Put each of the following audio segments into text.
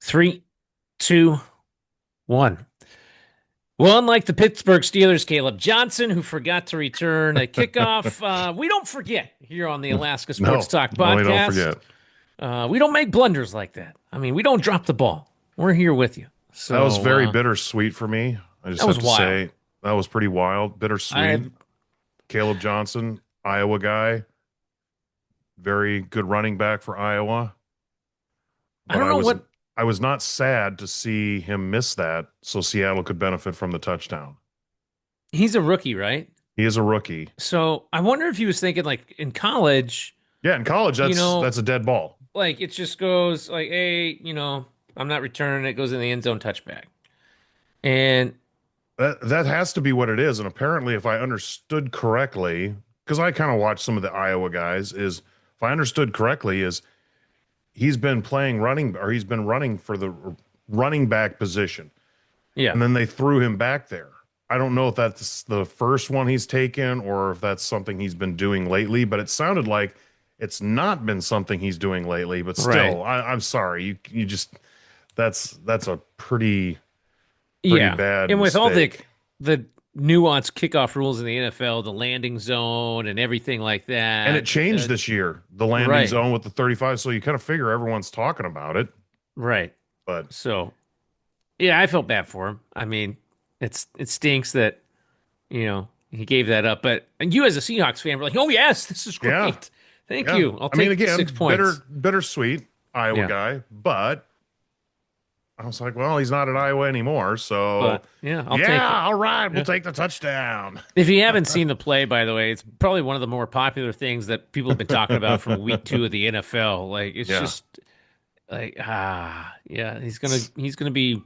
Three, two, one. Well, unlike the Pittsburgh Steelers, Caleb Johnson, who forgot to return a kickoff, we don't forget here on the Alaska Sports No, Talk no, we don't podcast. forget. We don't make blunders like that. I mean, we don't drop the ball. We're here with you. That was So very bittersweet for me. I just that was have to wild. say that was pretty wild, I bittersweet. Caleb Johnson, Iowa guy, very good running back for Iowa. I But don't know what I was not sad to see him miss that, so Seattle could benefit from the touchdown. he's a rookie, right? He is a rookie. So I wonder if he was thinking like in college, Yeah, in college, you know, that's a dead ball. like it just goes like, hey, I'm not returning it, goes in the end zone touchback. And That has to be what it is. And apparently, if I understood correctly, because I kind of watched some of the Iowa guys, is if I understood correctly, is he's been playing running or he's been running for the running back position. yeah. And then they threw him back there. I don't know if that's the first one he's taken or if that's something he's been doing lately, but it sounded like it's not been something he's doing lately. But Right. still, I'm sorry. You just that's a pretty Yeah. bad And with all the mistake. the nuanced kickoff rules in the NFL, the landing zone and everything like And it that. changed this year, the landing Right. zone with the 35. So you kind of figure everyone's talking about it. Right. But So, yeah, I felt bad for him. I mean, it stinks that, he gave that up, but and you as a Seahawks fan were like, "Oh, yes, this is yeah, great. Thank yeah. you. I'll I mean, take again, 6 points." bittersweet Iowa Yeah. guy, but I was like, well, he's not at Iowa anymore. So But, yeah, I'll take it. yeah, all right, we'll Yeah. take the touchdown. If you haven't seen the play, by the way, it's probably one of the more popular things that people have been talking about from week 2 of the NFL. Like it's Yeah, just like yeah, he's gonna be,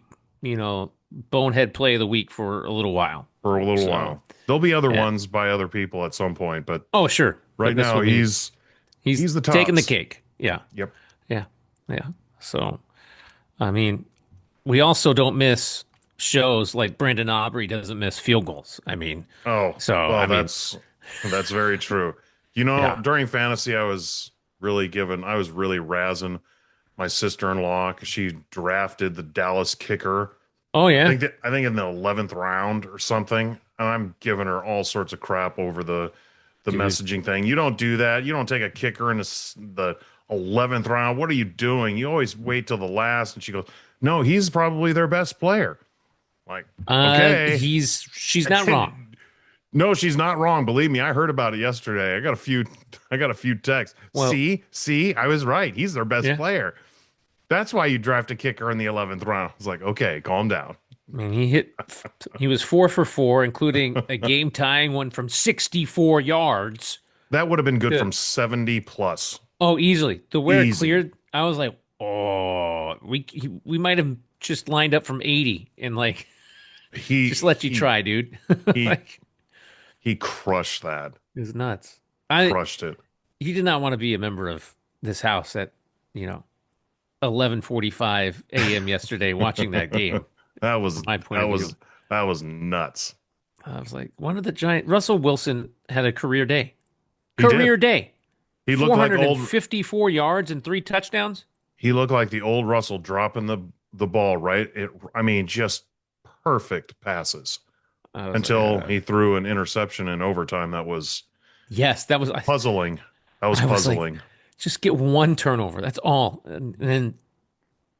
bonehead play of the week for a little while. for a little So while. There'll be other yeah. ones by other people at some point, but Oh sure. But right this now will be he's he's the taking the tops. cake. Yeah. Yep. Yeah. Yeah. So I mean, we also don't miss shows like Brandon Aubrey doesn't miss field goals. I mean, Oh, so well, I mean, that's very true. You know, yeah. during fantasy, I was really razzing my sister-in-law because she drafted the Dallas kicker. Oh yeah. I think in the 11th round or something, and I'm giving her all sorts of crap over the Dude. messaging thing. You don't do that. You don't take a kicker in the 11th round. What are you doing? You always wait till the last. And she goes, "No, he's probably their best player." Like, okay. She's not wrong. No, she's not wrong. Believe me, I heard about it yesterday. I got a few texts. Well, See, I was right. He's their best yeah. player. That's why you draft a kicker in the 11th round. It's like, okay, calm down. I mean, he was 4 for 4, including a game tying one from 64 yards. That would have been good Yeah. from 70 plus. Oh, easily. The where it Easy. cleared, I was like, oh, we might have just lined up from 80 and like He just let you he try, dude. he Like he crushed that. it was nuts. I Crushed it. He did not want to be a member of this house at, 11:45 a.m. yesterday watching that game, That from was my point that of view. was that was nuts. I was like, one of the giant Russell Wilson had a career day. He did. Career day. He looked like old 454 yards and 3 touchdowns. he looked like the old Russell dropping the ball right. I mean, just perfect passes I was like, until he threw an interception in overtime. That was yes, that was. puzzling. That was I was like, puzzling. just get one turnover. That's all. And then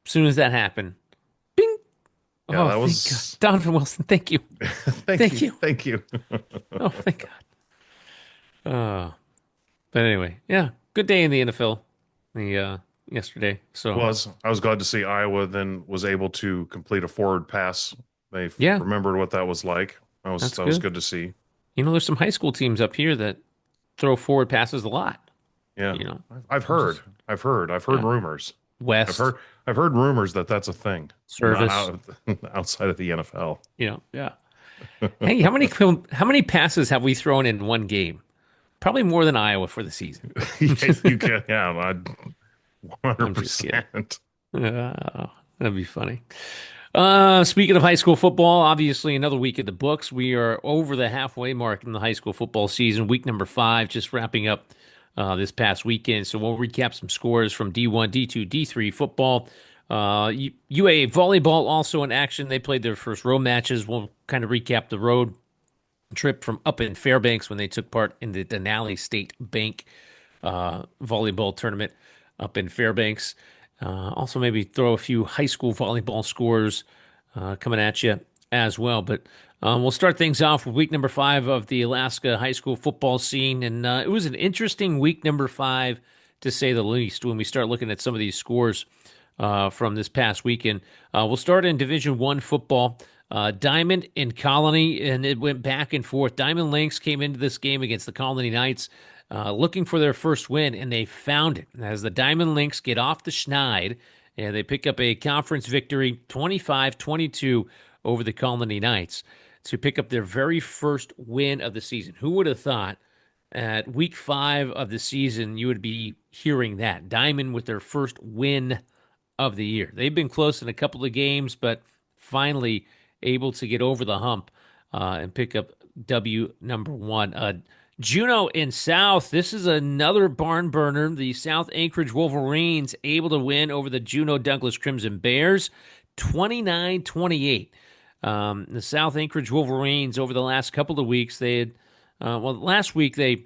as soon as that happened, bing. Yeah, Oh, that thank God. was Donovan Wilson, thank you. thank Thank you. you. Thank you. Oh, thank God. But anyway, yeah, good day in the NFL yesterday. So I was glad to see Iowa then was able to complete a forward pass. They yeah, remembered what that was like. that's That was good. good to see. There's some high school teams up here that throw forward passes a lot. Yeah. You know, I've heard. just I've heard yeah. rumors. West I've heard rumors that that's a thing. Not service. outside of the NFL. Yeah. Hey, how many passes have we thrown in one game? Probably more than Iowa for the season. Yeah, you can, yeah, I'm just kidding. 100%. That'd be funny. Speaking of high school football, obviously another week in the books. We are over the halfway mark in the high school football season. Week number 5, just wrapping up this past weekend. So we'll recap some scores from D1, D2, D3 football. UAA Volleyball also in action. They played their first road matches. We'll kind of recap the road trip from up in Fairbanks when they took part in the Denali State Bank volleyball tournament up in Fairbanks. Also, maybe throw a few high school volleyball scores coming at you as well. But we'll start things off with week number 5 of the Alaska high school football scene. And it was an interesting week number 5, to say the least, when we start looking at some of these scores from this past weekend. We'll start in Division I football. Diamond and Colony, and it went back and forth. Diamond Lynx came into this game against the Colony Knights looking for their first win, and they found it. As the Diamond Lynx get off the schneid, and they pick up a conference victory, 25-22 over the Colony Knights, to pick up their very first win of the season. Who would have thought at week 5 of the season you would be hearing that? Diamond with their first win of the year. They've been close in a couple of games, but finally able to get over the hump and pick up W number 1. Juneau in South, this is another barn burner. The South Anchorage Wolverines able to win over the Juneau Douglas Crimson Bears, 29-28. The South Anchorage Wolverines over the last couple of weeks, they had, last week they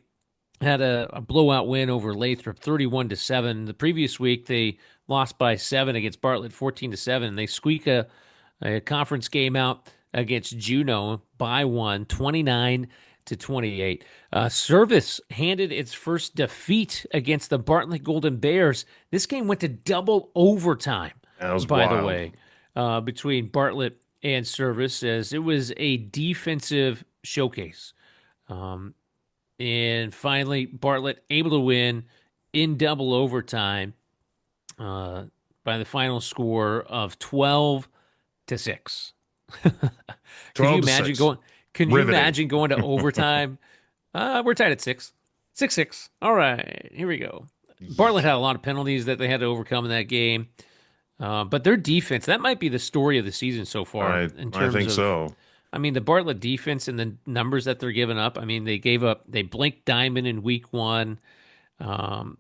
had a blowout win over Lathrop, 31-7. The previous week they lost by 7 against Bartlett, 14-7. They squeak a conference game out against Juneau by 1, 29-28. Service handed its first defeat against the Bartlett Golden Bears. This game went to double overtime, That was by wild. the way, between Bartlett and Service, as it was a defensive showcase. And finally, Bartlett able to win in double overtime by the final score of 12-6. Could you 12 to imagine 6. going? Can you Riveting. imagine going to overtime? We're tied at 6. 6-6. All right, here we go. Bartlett had a lot of penalties that they had to overcome in that game. But their defense, that might be the story of the season so far. I think so. I mean, the Bartlett defense and the numbers that they're giving up. I mean, they blinked Diamond in week 1. Trying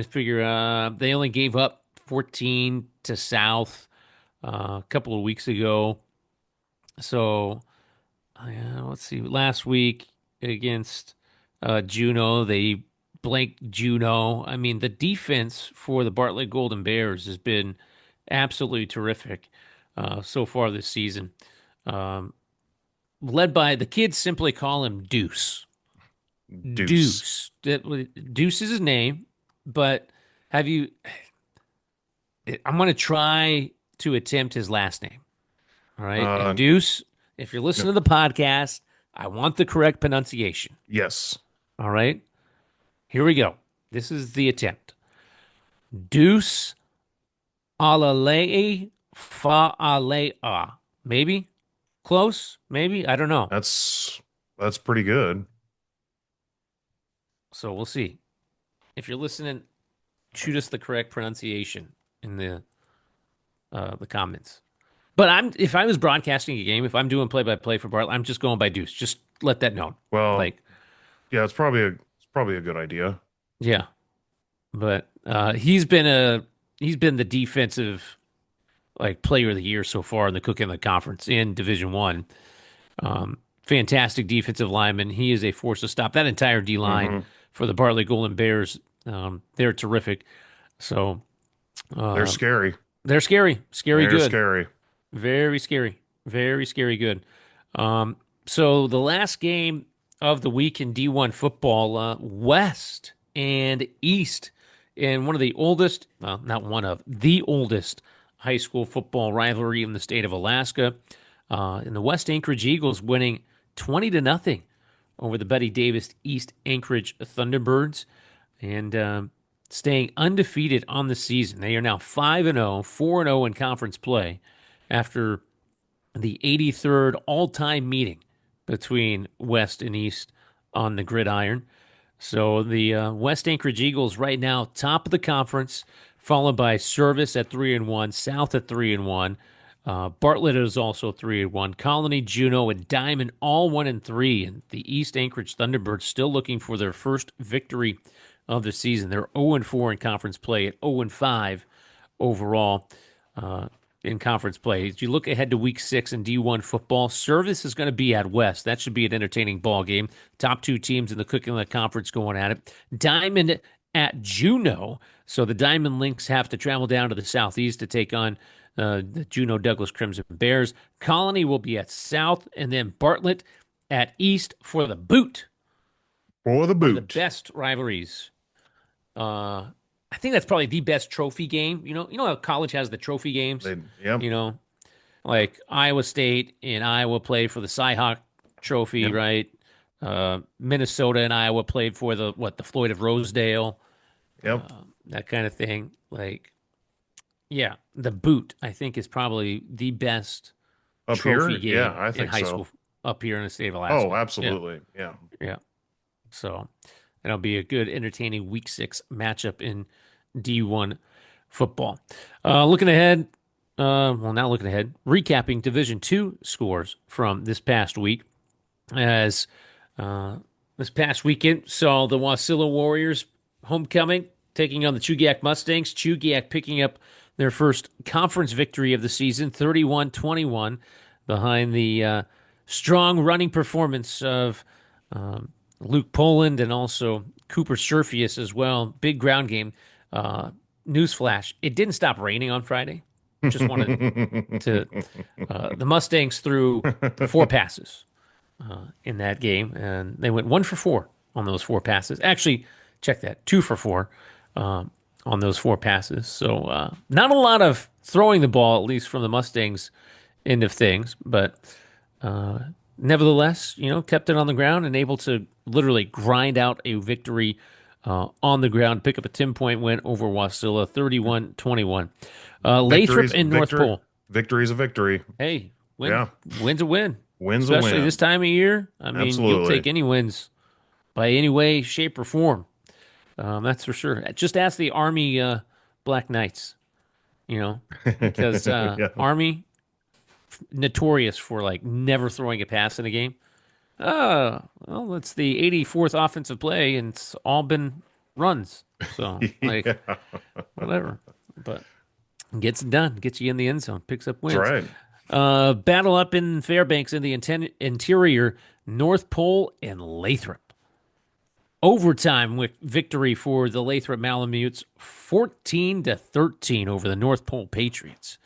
to figure they only gave up 14 to South a couple of weeks ago. So, let's see. Last week against Juneau, they blanked Juneau. I mean, the defense for the Bartlett Golden Bears has been absolutely terrific so far this season. Led by, the kids simply call him Deuce. Deuce. Deuce is his name, but I'm going to try to attempt his last name. All right. And Deuce, if you're listening to the podcast, I want the correct pronunciation. Yes. All right. Here we go. This is the attempt. Deuce alalei fa'alea. Maybe? Close? Maybe? I don't know. That's pretty good. So we'll see. If you're listening, shoot us the correct pronunciation in the comments. But if I was broadcasting a game, if I'm doing play-by-play for Bartlett, I'm just going by Deuce. Just let that known. Well, yeah, it's probably a good idea. Yeah. But he's been the defensive player of the year so far in the Cook Inlet Conference in Division I. Fantastic defensive lineman. He is a force to stop. That entire D line for the Bartlett Golden Bears, they're terrific. So they're scary. They're scary. Scary they're good. Scary. Very scary. Very scary good. So the last game of the week in D1 football, West and East, in one of the oldest, well, not one of, the oldest high school football rivalry in the state of Alaska. In the West Anchorage Eagles winning 20-0 over the Betty Davis East Anchorage Thunderbirds, and staying undefeated on the season. They are now 5-0, 4-0 in conference play after the 83rd all-time meeting between West and East on the gridiron. So the West Anchorage Eagles right now top of the conference, followed by Service at 3-1, South at 3-1. Bartlett is also 3-1. Colony, Juneau, and Diamond all 1-3. And the East Anchorage Thunderbirds still looking for their first victory of the season. They're 0-4 in conference play at 0-5 overall uh, in conference play. As you look ahead to Week 6 in D1 football, Service is going to be at West. That should be an entertaining ball game. Top two teams in the Cook Inlet Conference going at it. Diamond at Juneau. So the Diamond Lynx have to travel down to the southeast to take on the Juneau Douglas Crimson Bears. Colony will be at South, and then Bartlett at East for the boot. For the One of the boot. best rivalries. I think that's probably the best trophy game. You know how college has the trophy games. Yep. You know, like Iowa State and Iowa played for the Cyhawk Trophy, Yep. right? Minnesota and Iowa played for the Floyd of Rosedale, Yep. that kind of thing. Like, yeah, the boot I think is probably the best Up here? trophy Yeah, game I in think high so. school up here in the state of Oh, Alaska. Yeah, absolutely. Yeah. yeah. So that'll be a good, entertaining Week 6 matchup in D1 football. Looking ahead, well, not looking ahead, recapping Division Two scores from this past week. As this past weekend saw the Wasilla Warriors homecoming taking on the Chugiak Mustangs. Chugiak picking up their first conference victory of the season, 31-21, behind the strong running performance of Luke Poland and also Cooper Surfius as well. Big ground game. Newsflash: it didn't stop raining on Friday. Just wanted to. The Mustangs threw four passes in that game, and they went 1 for 4 on those four passes. Actually, check that, 2 for 4 on those four passes. So not a lot of throwing the ball, at least from the Mustangs end of things, but nevertheless, kept it on the ground and able to literally grind out a victory on the ground, pick up a 10-point win over Wasilla, 31-21. Lathrop Victory's and North victory. Pole. Victory's a victory. Hey, Yeah. win's a win. Wins a Especially win. this time of year. I mean, you'll Absolutely. take any wins by any way, shape, or form. That's for sure. Just ask the Army Black Knights, because Yeah. Army notorious for like never throwing a pass in a game. Well, it's the 84th offensive play, and it's all been runs. So, like, Yeah. whatever. But gets it done, gets you in the end zone, picks up That's wins. right. Battle up in Fairbanks in the interior, North Pole and Lathrop. Overtime with victory for the Lathrop Malamutes, 14-13 over the North Pole Patriots.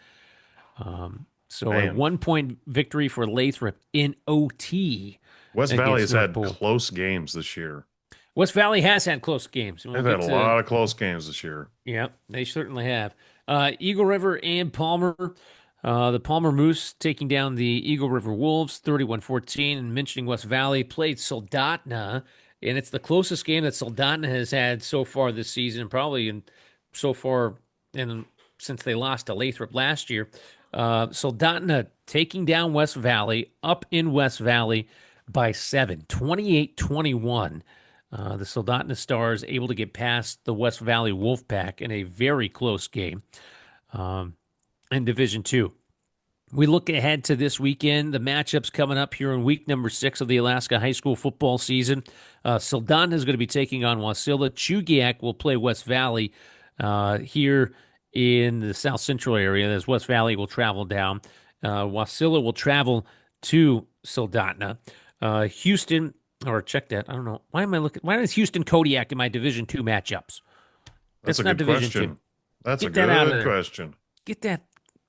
So a Man. 1-point victory for Lathrop in OT West Valley has against North had Pole. close games this year. West Valley has had close games. They've had a lot of close games this year. Yeah, they certainly have. Eagle River and Palmer. The Palmer Moose taking down the Eagle River Wolves, 31-14. And mentioning West Valley played Soldotna, and it's the closest game that Soldotna has had so far this season, probably since they lost to Lathrop last year. Soldotna taking down West Valley, up in West Valley by 7, 28-21. The Soldotna Stars able to get past the West Valley Wolfpack in a very close game in Division Two. We look ahead to this weekend. The matchups coming up here in week number 6 of the Alaska high school football season. Soldotna is going to be taking on Wasilla. Chugiak will play West Valley here in the South Central area, as West Valley will travel down. Wasilla will travel to Soldotna. Houston, or check that. I don't know. Why is Houston Kodiak in my Division II matchups? That's a not good Division question. II. That's a Get that out of good there. question. Get that.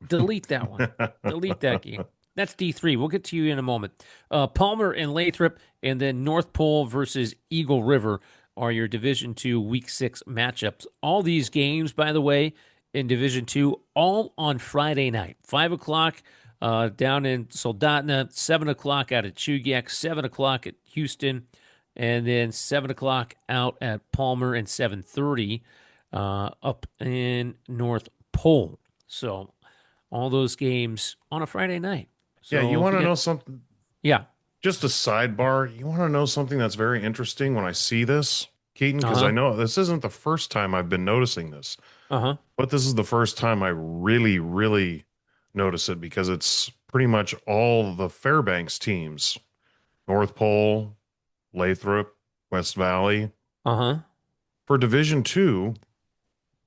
Delete that one. Delete that game. That's D3. We'll get to you in a moment. Palmer and Lathrop, and then North Pole versus Eagle River are your Division II Week 6 matchups. All these games, by the way, in Division II, all on Friday night. 5 o'clock down in Soldotna, 7 o'clock out at Chugiak, 7 o'clock at Houston, and then 7 o'clock out at Palmer, and 7:30 up in North Pole. So all those games on a Friday night. So Yeah, you want to know something? Yeah. Just a sidebar. You want to know something that's very interesting when I see this, Keaton? Because I Uh-huh. know this isn't the first time I've been noticing this, Uh-huh. but this is the first time I really, really notice it because it's pretty much all the Fairbanks teams, North Pole, Lathrop, West Valley. Uh-huh. For Division Two,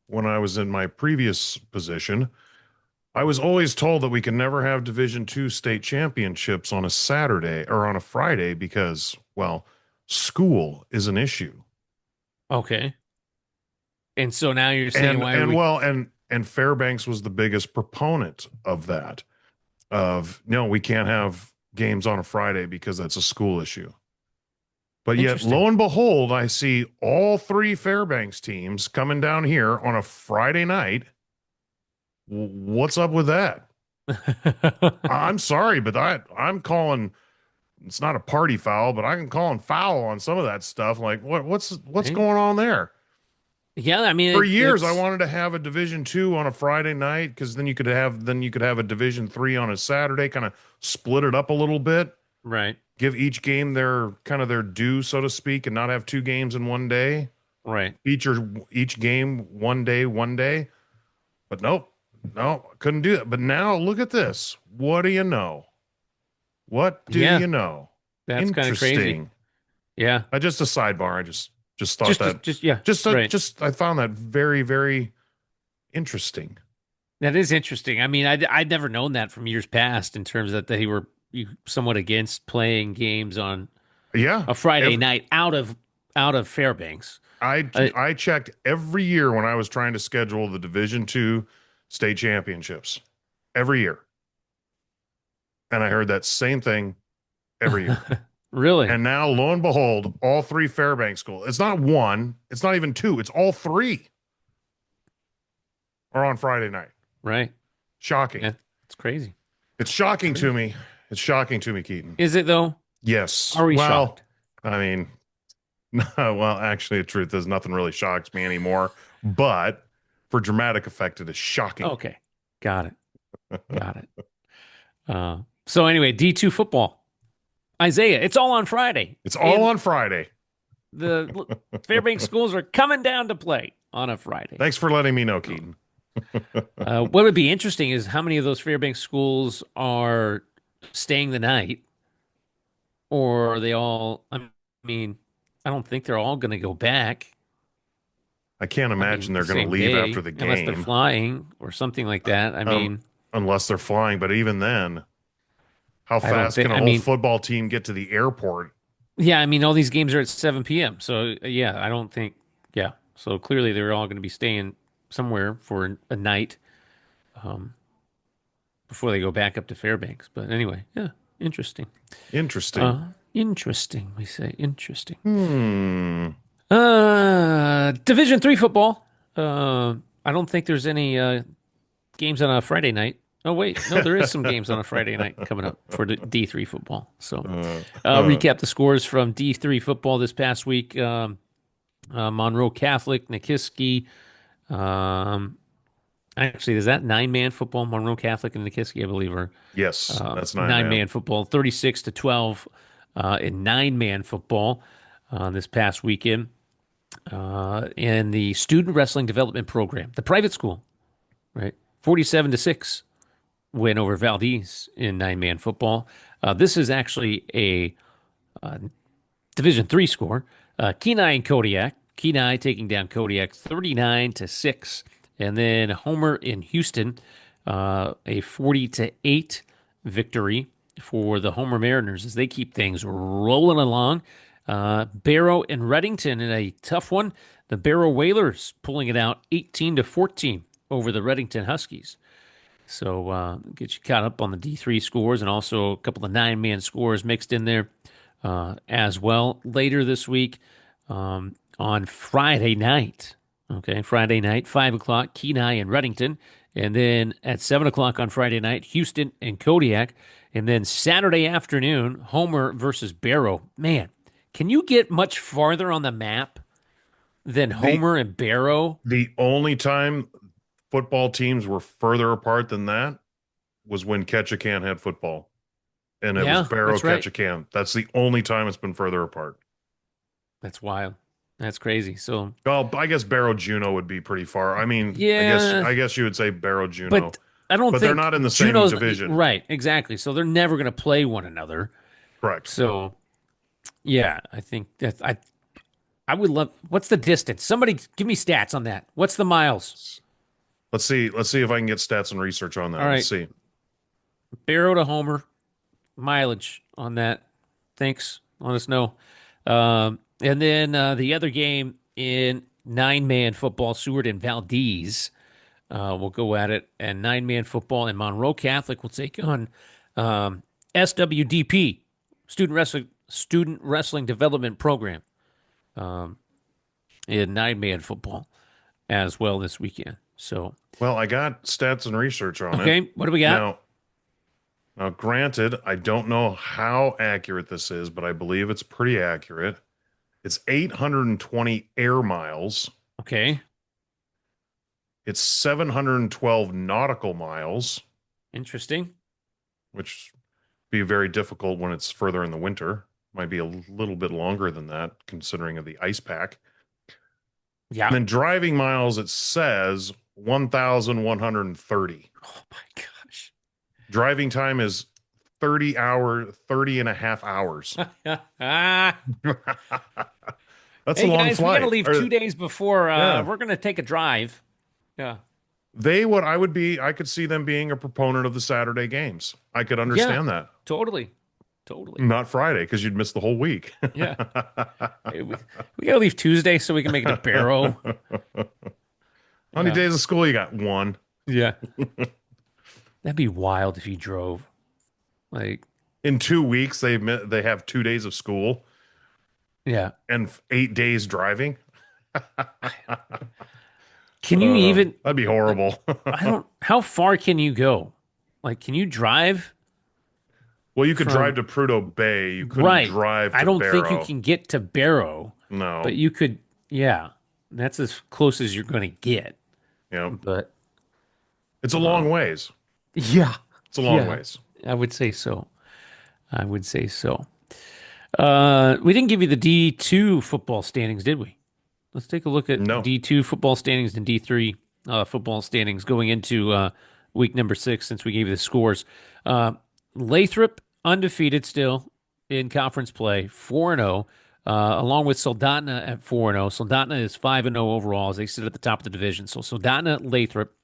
when I was in my previous position, I was always told that we could never have Division two state championships on a Saturday or on a Friday because, well, school is an issue. Okay. And so now you're saying And why are and we well, and Fairbanks was the biggest proponent of that. Of no, we can't have games on a Friday because that's a school issue. But yet, interesting? lo and behold, I see all three Fairbanks teams coming down here on a Friday night. What's up with that? I'm sorry, but I'm calling. It's not a party foul, but I can call him foul on some of that stuff. Like what's Hey, going on there? yeah, I mean For years, I it's wanted to have a Division two on a Friday night because then you could have a Division three on a Saturday, kind of split it up a little bit, right, give each game their kind of their due, so to speak, and not have two games in one day. right. Each game one day, one day. But nope, no, couldn't do that. But now look at this. What do you know? What do Yeah, you know? that's kind of crazy. Interesting. Yeah. I just a sidebar. I just thought that Just yeah, right. just I found that very very interesting. That is interesting. I mean, I'd never known that from years past in terms that they were somewhat against playing games on Yeah. a Friday Every, night out of Fairbanks. I Uh, I checked every year when I was trying to schedule the Division two state championships every year, and I heard that same thing every year. really, And now, lo and behold, all three Fairbanks schools. It's not one. It's not even two. It's all three are on Friday night. right? Shocking. Yeah, it's crazy. It's shocking Crazy. to me. It's shocking to me, Keaton. Is it though? Yes. Are we Well, shocked? I mean, well, actually, the truth is nothing really shocks me anymore. But for dramatic effect, it is shocking. Okay, got it, got it. So anyway, D2 football. Isaiah, it's all on Friday, It's all and on Friday. the Fairbanks schools are coming down to play on a Friday. Thanks for letting me know, Keaton. What would be interesting is how many of those Fairbanks schools are staying the night, or are they all? I mean, I don't think they're all going to go back. I can't I mean, imagine the they're going to same leave after day, the unless they're game, flying or something like that. I um, mean, unless they're flying. But even then, how I don't fast think. can a I whole mean, football team get to the airport? yeah, I mean, all these games are at 7 p.m. So yeah, I don't think. Yeah, so clearly they're all going to be staying somewhere for a night um, before they go back up to Fairbanks. But anyway, yeah, interesting. Interesting. Interesting. We say interesting. Hmm. Division three football. I don't think there's any games on a Friday night. Oh wait, no, there is some games on a Friday night coming up for the D3 football. So, Uh, uh, recap the scores from D3 football this past week. Monroe Catholic, Nikiski. Um, actually, is that nine-man football? Monroe Catholic and Nikiski, I believe, are yes, that's nine man. nine-man football. 36-12 in nine-man football this past weekend. In the student wrestling development program, the private school, right? 47-6 win over Valdez in nine-man football. This is actually a Division three score. Kenai and Kodiak. Kenai taking down Kodiak 39-6, and then Homer in Houston, a 40-8 victory for the Homer Mariners as they keep things rolling along. Barrow and Reddington in a tough one. The Barrow Whalers pulling it out 18-14 over the Reddington Huskies. So get you caught up on the D3 scores and also a couple of nine-man scores mixed in there as well. Later this week on Friday night, okay, Friday night, 5 o'clock, Kenai and Reddington. And then at 7 o'clock on Friday night, Houston and Kodiak. And then Saturday afternoon, Homer versus Barrow. Man, can you get much farther on the map than The Homer and Barrow? the only time football teams were further apart than that was when Ketchikan had football, and it was Yeah, Barrow that's right. Ketchikan. That's the only time it's been further apart. That's wild. That's crazy. So, Well, I guess Barrow Juneau would be pretty far. I mean, I guess yeah, I guess you would say Barrow Juneau, but I don't but they're think not in the same Juno's division. right. Exactly. So they're never going to play one another. Correct. So, yeah, I think that I would love. What's the distance? Somebody give me stats on that. What's the miles? Let's see. Let's see if I can get stats and research on All that. Let's right, see. Barrow to Homer mileage on that. Thanks. Let us know. And then the other game in nine-man football, Seward and Valdez will go at it, and nine-man football and Monroe Catholic will take on SWDP, Student Wrestling Development Program, in nine-man football as well this weekend. So, Well, I got stats and research on it. okay, what do we got? Now, granted, I don't know how accurate this is, but I believe it's pretty accurate. It's 820 air miles. Okay, It's 712 nautical miles, interesting. which be very difficult when it's further in the winter. Might be a little bit longer than that, considering of the ice pack. Yeah. And then driving miles, it says 1,130. Oh my gosh. Driving time is 30 and a half hours. Ah. That's Hey a long guys, we flight. gotta leave Or- 2 days before. Yeah. We're gonna take a drive. Yeah. I could see them being a proponent of the Saturday games. I could understand that. Totally. Totally. Not Friday, because you'd miss the whole week. Yeah. Hey, we gotta leave Tuesday so we can make it a Barrow. How many Yeah. days of school you got? One. Yeah. That'd be wild if you drove. Like, In 2 weeks, they have 2 days of school yeah. and 8 days driving. Can you even That'd be horrible. how far can you go? Like, can you drive? Well, you could From- drive to Prudhoe Bay. You couldn't Right. drive to I don't Barrow. think you can get to Barrow, No. but you could, yeah. That's as close as you're gonna get. Yeah. But It's a long ways. yeah. It's a long Yeah. ways. I would say so. I would say so. We didn't give you the D2 football standings, did we? Let's take a look at No. D2 football standings and D3 football standings going into week number 6 since we gave you the scores. Lathrop undefeated still in conference play, 4-0, along with Soldotna at 4-0. Soldotna is 5-0 overall as they sit at the top of the division. So Soldotna, Lathrop,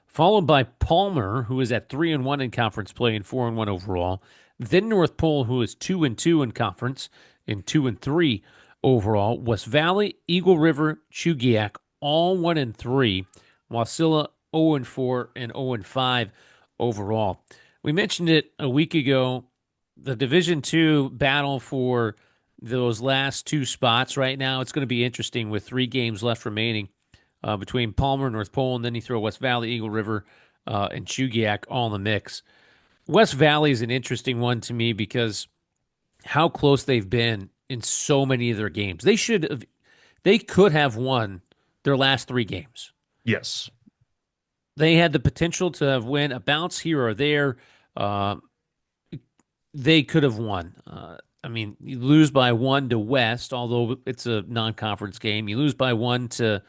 followed by Palmer, who is at 3-1 in conference play and 4-1 overall. Then North Pole, who is 2-2 in conference and 2-3 overall. West Valley, Eagle River, Chugiak, all 1-3. Wasilla 0-4 and 0-5 overall. We mentioned it a week ago. The Division II battle for those last two spots right now. It's going to be interesting with 3 games left remaining between Palmer and North Pole, and then you throw West Valley, Eagle River, and Chugiak all in the mix. West Valley is an interesting one to me because how close they've been in so many of their games. They could have won their last 3 games. Yes. They had the potential to have win a bounce here or there. They could have won. I mean, you lose by 1 to West, although it's a non-conference game. You lose by 1 to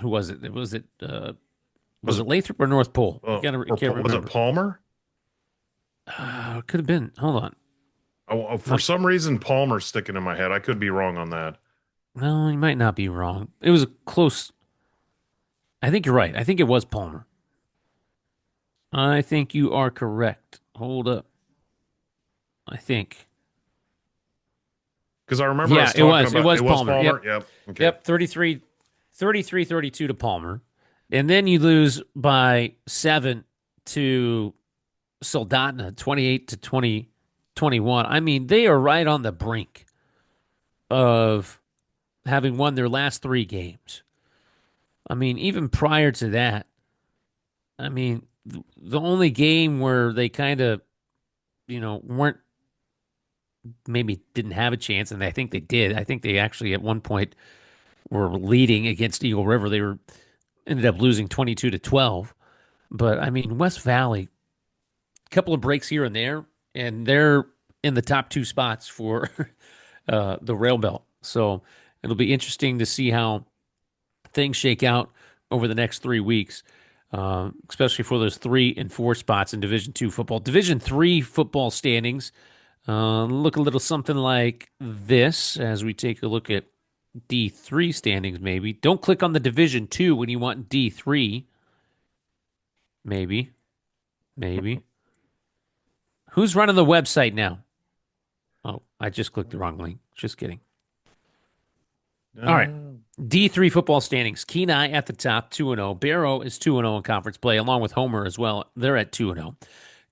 who was it? Was it Lathrop or North Pole? I can't Was remember. it Palmer? It could have been. Hold on. Oh, for some reason, Palmer's sticking in my head. I could be wrong on that. No, you might not be wrong. It was a close. I think you're right. I think it was Palmer. I think you are correct. Hold up. I think. Because I remember Yeah, us it talking was. about It was Palmer. Yep. Okay. Yep, 33-32 to Palmer. And then you lose by 7 to Soldotna, 28 to 21. I mean, they are right on the brink of having won their last 3 games. I mean, even prior to that, I mean, the only game where they kind of, weren't, maybe didn't have a chance, and I think they did. I think they actually at one point were leading against Eagle River. They ended up losing 22 to 12. But I mean, West Valley, a couple of breaks here and there, and they're in the top 2 spots for the rail belt. So it'll be interesting to see how things shake out over the next 3 weeks, especially for those 3 and 4 spots in Division II football. Division III football standings look a little something like this as we take a look at D3 standings, maybe. Don't click on the Division 2 when you want D3. Maybe. Maybe. Who's running the website now? Oh, I just clicked the wrong link. Just kidding. All right. Uh, D3 football standings. Kenai at the top, 2-0. Barrow is 2-0 in conference play, along with Homer as well. They're at 2-0.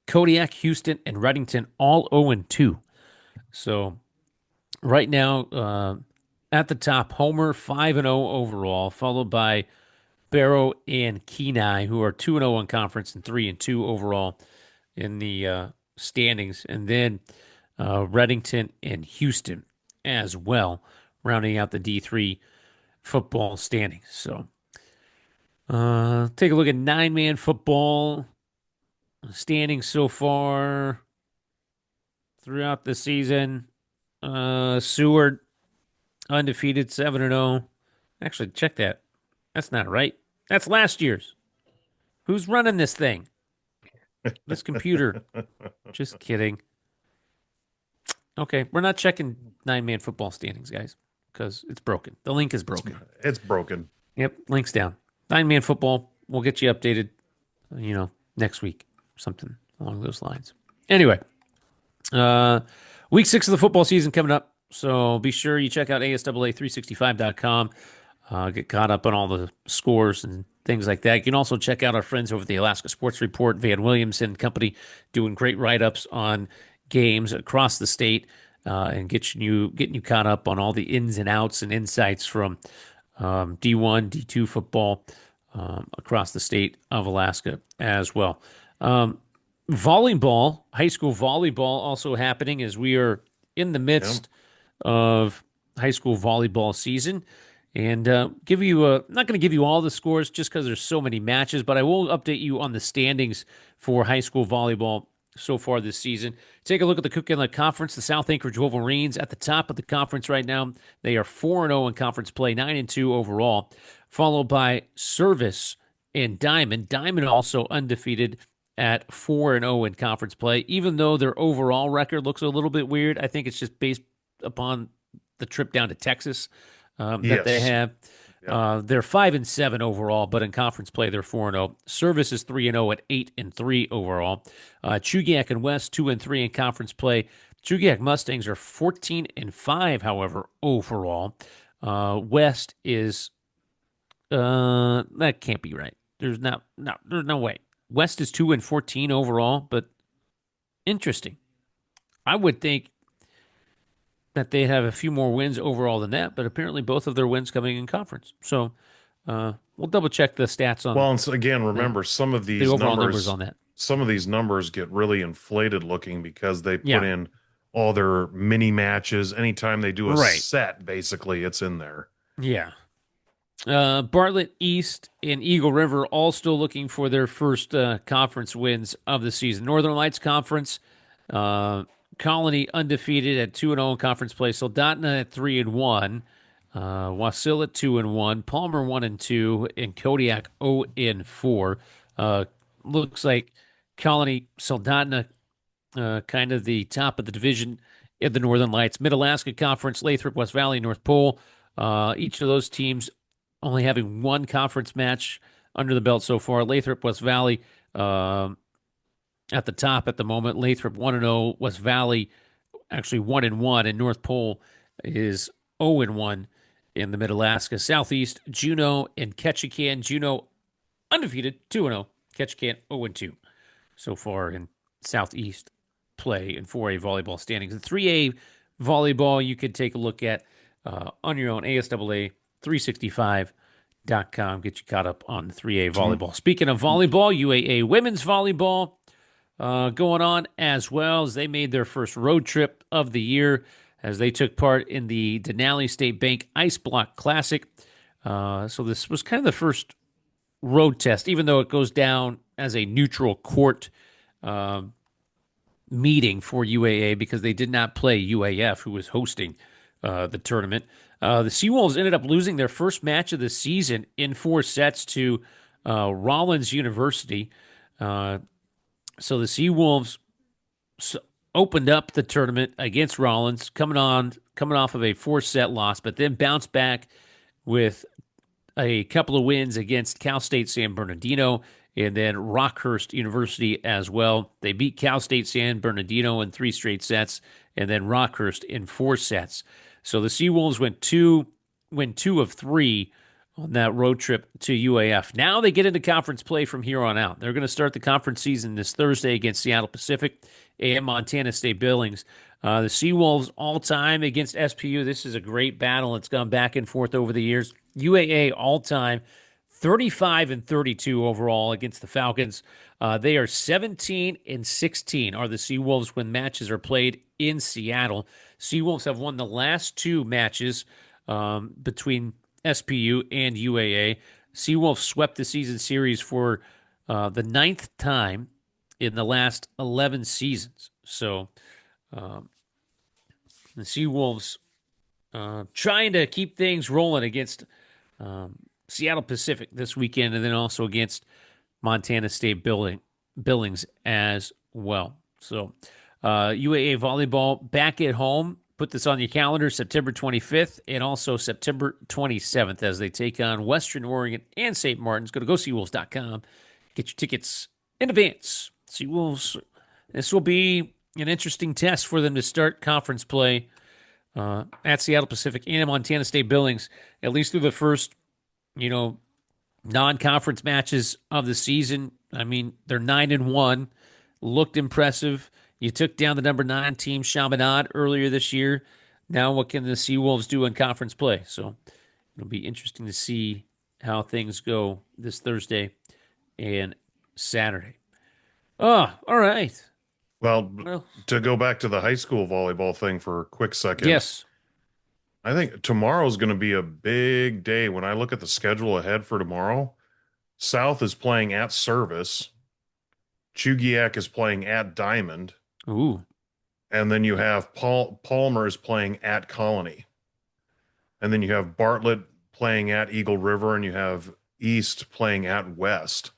Kodiak, Houston, and Reddington all 0-2. So right now, at the top, Homer 5-0 overall, followed by Barrow and Kenai, who are 2-0 in conference and 3-2 overall in the standings. And then Reddington and Houston as well, rounding out the D3 football standings. So take a look at nine-man football standings so far throughout the season. Seward undefeated 7-0. Actually, check that. That's not right. That's last year's. Who's running this thing? This computer. Just kidding. Okay, we're not checking nine-man football standings, guys, because it's broken. The link is broken. it's broken. Yep, link's down. Nine-man football. We'll get you updated, next week. Something along those lines. Anyway, week 6 of the football season coming up. So be sure you check out ASAA365.com. Get caught up on all the scores and things like that. You can also check out our friends over at the Alaska Sports Report, Van Williamson Company, doing great write-ups on games across the state and getting you caught up on all the ins and outs and insights from D1, D2 football across the state of Alaska as well. Volleyball, high school volleyball also happening as we are in the midst of high school volleyball season. And give you not going to give you all the scores just because there's so many matches, but I will update you on the standings for high school volleyball so far this season. Take a look at the Cook Inlet Conference. The South Anchorage Wolverines at the top of the conference right now. They are 4-0 in conference play, 9-2 overall, followed by Service and Diamond. Diamond also undefeated at 4-0 in conference play, even though their overall record looks a little bit weird. I think it's just based upon the trip down to Texas that they have. Yeah. They're 5-7 overall, but in conference play they're 4-0. Service is 3-0 at 8-3 overall. Chugiak and West 2-3 in conference play. Chugiak Mustangs are 14-5, however, overall. West is that can't be right. There's no way. West is 2-14 overall, but interesting. I would think that they have a few more wins overall than that, but apparently both of their wins coming in conference. So we'll double check the stats on. Well, and so again, remember some of the these overall numbers on that. Some of these numbers get really inflated looking because they put Yeah. in all their mini matches. Anytime they do a Right. set, basically, it's in there. Yeah. Bartlett East and Eagle River all still looking for their first conference wins of the season. Northern Lights Conference, Colony undefeated at 2-0 in conference play. Soldotna at 3-1. Wasilla 2-1. Palmer 1-2. And Kodiak 0-4. Looks like Colony, Soldotna, kind of the top of the division in the Northern Lights. Mid-Alaska Conference, Lathrop, West Valley, North Pole. Each of those teams only having one conference match under the belt so far. Lathrop, West Valley at the top at the moment. Lathrop 1-0. West Valley actually 1-1. And North Pole is 0-1 in the Mid-Alaska. Southeast, Juneau and Ketchikan. Juneau undefeated, 2-0. Ketchikan 0-2 so far in Southeast play in 4A volleyball standings. The 3A volleyball you could take a look at on your own, ASAA365.com. Get you caught up on the 3A volleyball. Speaking of volleyball, UAA women's volleyball going on as well as they made their first road trip of the year as they took part in the Denali State Bank Ice Block Classic. So this was kind of the first road test, even though it goes down as a neutral court meeting for UAA because they did not play UAF, who was hosting the tournament. The Seawolves ended up losing their first match of the season in 4 sets to Rollins University. So the Seawolves opened up the tournament against Rollins, coming off of a 4-set loss, but then bounced back with a couple of wins against Cal State San Bernardino and then Rockhurst University as well. They beat Cal State San Bernardino in 3 straight sets and then Rockhurst in 4 sets. So the Seawolves win 2 of 3 on that road trip to UAF. Now they get into conference play from here on out. They're going to start the conference season this Thursday against Seattle Pacific and Montana State Billings. The Seawolves all-time against SPU. This is a great battle. It's gone back and forth over the years. UAA all-time, 35 and 32 overall against the Falcons. They are 17 and 16 are the Seawolves when matches are played in Seattle. Seawolves have won the last 2 matches between SPU and UAA. Seawolves swept the season series for the 9th time in the last 11 seasons. So the Seawolves trying to keep things rolling against Seattle Pacific this weekend and then also against Montana State Billings as well. So UAA volleyball back at home. Put this on your calendar, September 25th and also September 27th as they take on Western Oregon and St. Martin's. Go to GoSeawolves.com. Get your tickets in advance. Seawolves, this will be an interesting test for them to start conference play at Seattle Pacific and Montana State Billings, at least through the first, non-conference matches of the season. I mean, they're 9-1, looked impressive. You took down the number 9 team, Chaminade, earlier this year. Now what can the Seawolves do in conference play? So it'll be interesting to see how things go this Thursday and Saturday. Oh, all right. Well, to go back to the high school volleyball thing for a quick second. Yes. I think tomorrow's going to be a big day. When I look at the schedule ahead for tomorrow, South is playing at Service. Chugiak is playing at Diamond. Ooh. And then you have Palmer is playing at Colony. And then you have Bartlett playing at Eagle River, and you have East playing at West.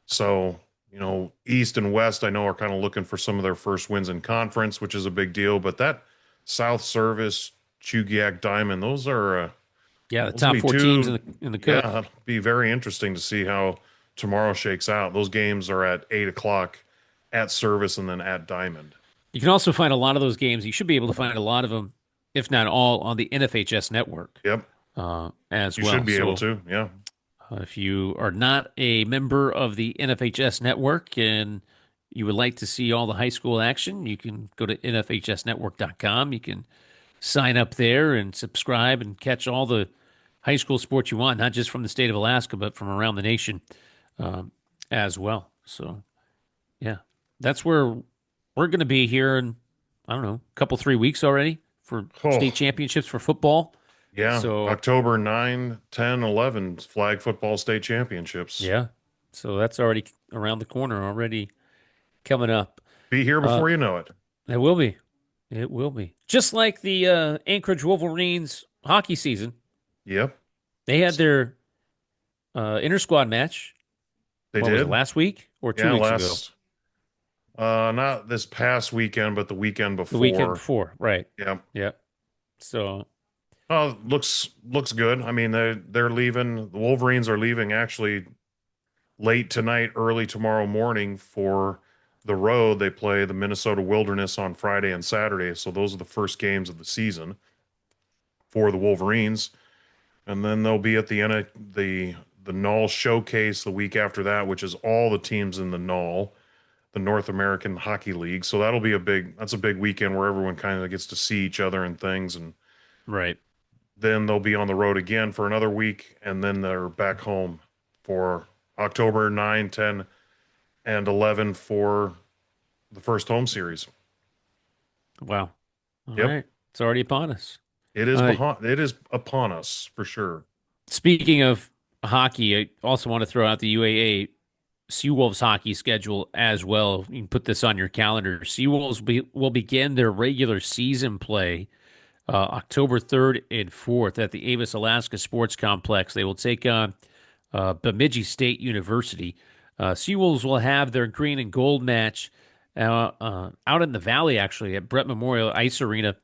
So, East and West, I know, are kind of looking for some of their first wins in conference, which is a big deal. But that South Service, Chugiak, Diamond, those are the top 4 teams in the cup. Yeah, it'll be very interesting to see how tomorrow shakes out. Those games are at 8:00 at Service and then at Diamond. You can also find a lot of those games. You should be able to find a lot of them, if not all, on the NFHS network. Yep. As you well. You should be able to, yeah. If you are not a member of the NFHS network and you would like to see all the high school action, you can go to nfhsnetwork.com. You can sign up there and subscribe and catch all the high school sports you want, not just from the state of Alaska, but from around the nation as well. So, yeah, that's where we're going to be here in, I don't know, a couple, 3 weeks already for state championships for football. Yeah, so October 9, 10, 11, flag football state championships. Yeah, so that's already around the corner, already coming up. Be here before you know it. It will be. It will be. Just like the Anchorage Wolverines hockey season. Yep. They had their inter-squad match. They did? Was it last week or 2 weeks ago? Not this past weekend, but the weekend before. The weekend before, right. Yep. Yep. So... looks good. I mean, they're leaving. The Wolverines are leaving actually late tonight, early tomorrow morning for the road. They play the Minnesota Wilderness on Friday and Saturday. So those are the first games of the season for the Wolverines. And then they'll be at the Null Showcase the week after that, which is all the teams in the Null, the North American Hockey League. So that'll be that's a big weekend where everyone kind of gets to see each other and things. And right. Then they'll be on the road again for another week, and then they're back home for October 9, 10, and 11 for the first home series. Wow. All right. It's already upon us. It is it is upon us, for sure. Speaking of hockey, I also want to throw out the UAA Seawolves hockey schedule as well. You can put this on your calendar. Seawolves will begin their regular season play October 3rd and 4th at the Avis, Alaska Sports Complex. They will take on Bemidji State University. Seawolves will have their green and gold match out in the Valley, actually, at Brett Memorial Ice Arena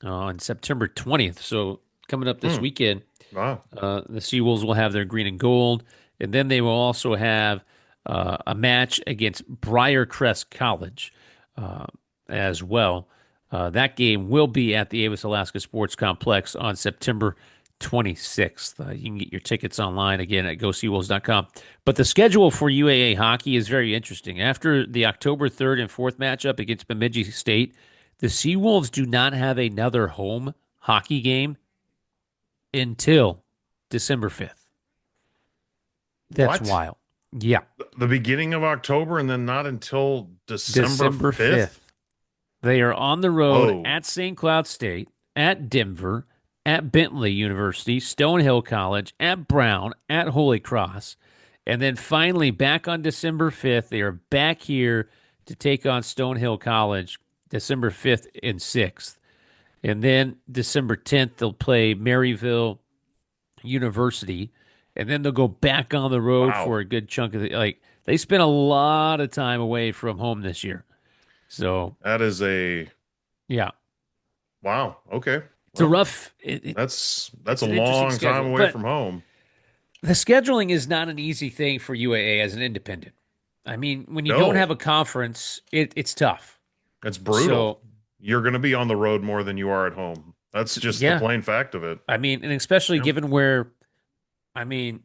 on September 20th. So coming up this Hmm. weekend, Wow. the Seawolves will have their green and gold, and then they will also have a match against Briarcrest College uh, as well. That game will be at the Avis Alaska Sports Complex on September 26th. You can get your tickets online again at goseawolves.com. But the schedule for UAA hockey is very interesting. After the October 3rd and 4th matchup against Bemidji State, the Seawolves do not have another home hockey game until December 5th. That's What? wild. Yeah, The beginning of October and then not until December December 5th? 5th. They are on the road Whoa. at St. Cloud State, at Denver, at Bentley University, Stonehill College, at Brown, at Holy Cross. And then finally, back on December 5th, they are back here to take on Stonehill College December 5th and 6th. And then December 10th, they'll play Maryville University. And then they'll go back on the road Wow. for a good chunk of the, like, they spent a lot of time away from home this year. So, That is a yeah, wow. Okay. it's a Well, rough, that's it's a an interesting long time schedule. away But from home. the scheduling is not an easy thing for UAA as an independent. I mean, when you don't No, have a conference, it's tough. it's brutal. So, You're going to be on the road more than you are at home. That's just the yeah, plain fact of it. I mean, and especially Yeah. given where, I mean,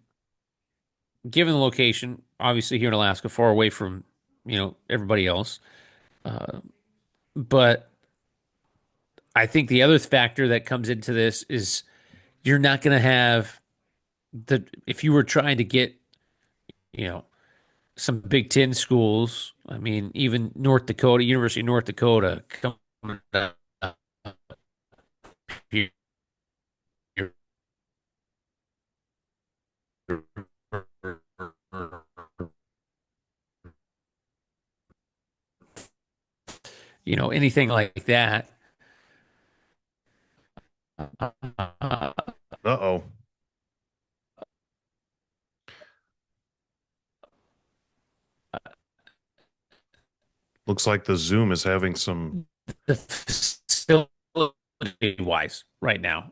given the location, obviously here in Alaska, far away from, everybody else. Uh, but I think the other factor that comes into this is you're not going to have if you were trying to get, you know, some Big Ten schools, I mean, even North Dakota, University of North Dakota, coming up here, anything like that. Uh-oh. Looks like the Zoom is having some The facility wise right now.